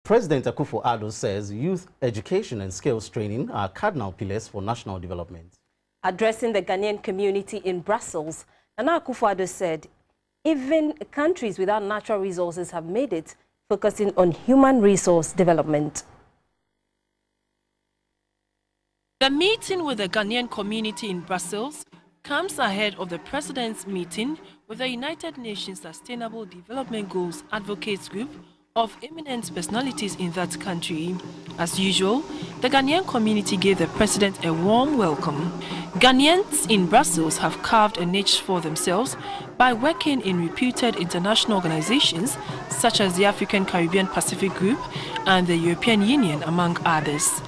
President Akufo Addo says youth education and skills training are cardinal pillars for national development. Addressing the Ghanaian community in Brussels, Nana Akufo Addo said even countries without natural resources have made it, focusing on human resource development. The meeting with the Ghanaian community in Brussels comes ahead of the President's meeting with the United Nations Sustainable Development Goals Advocates Group of eminent personalities in that country. As usual, the Ghanaian community gave the President a warm welcome. Ghanaians in Brussels have carved a niche for themselves by working in reputed international organizations such as the African Caribbean Pacific Group and the European Union, among others.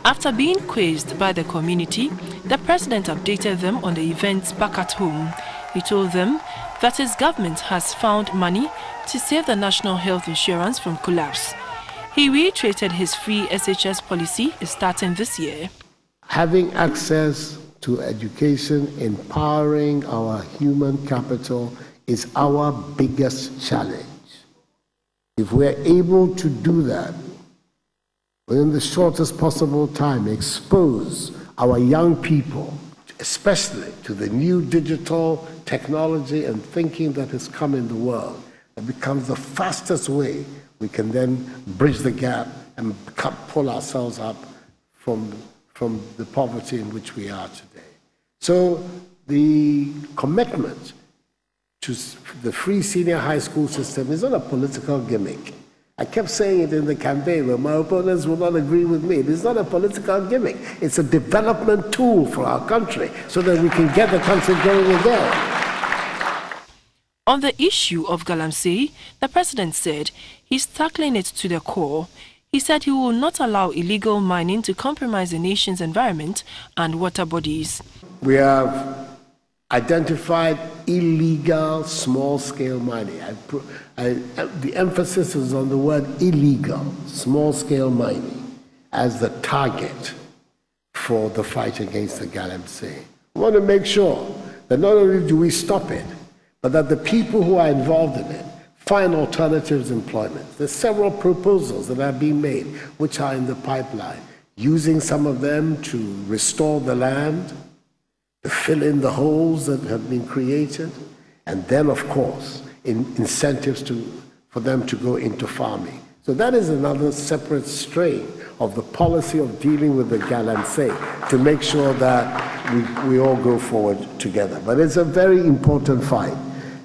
After being quizzed by the community, the President updated them on the events back at home. He told them that his government has found money to save the national health insurance from collapse. He reiterated his free SHS policy is starting this year. Having access to education, empowering our human capital is our biggest challenge. If we're able to do that within the shortest possible time, expose our young people, especially to the new digital technology and thinking that has come in the world, it becomes the fastest way we can then bridge the gap and pull ourselves up from the poverty in which we are today. So the commitment to the free senior high school system is not a political gimmick. I kept saying it in the campaign, but my opponents will not agree with me. It's not a political gimmick. It's a development tool for our country so that we can get the country going again. On the issue of Galamsey, the President said he's tackling it to the core. He said he will not allow illegal mining to compromise the nation's environment and water bodies. We have identified illegal small-scale mining. The emphasis is on the word illegal, small-scale mining, as the target for the fight against the Galamsey. We want to make sure that not only do we stop it, but that the people who are involved in it find alternatives employment. There's several proposals that are being made, which are in the pipeline, using some of them to restore the land, to fill in the holes that have been created, and then, of course, incentives for them to go into farming. So that is another separate strain of the policy of dealing with the Galamsey to make sure that we all go forward together. But it's a very important fight.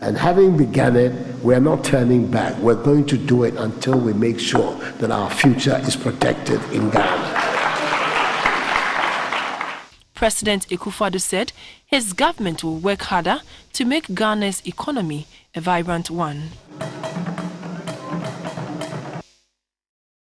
And having begun it, we're not turning back. We're going to do it until we make sure that our future is protected in Ghana. President Akufo Addo said his government will work harder to make Ghana's economy a vibrant one.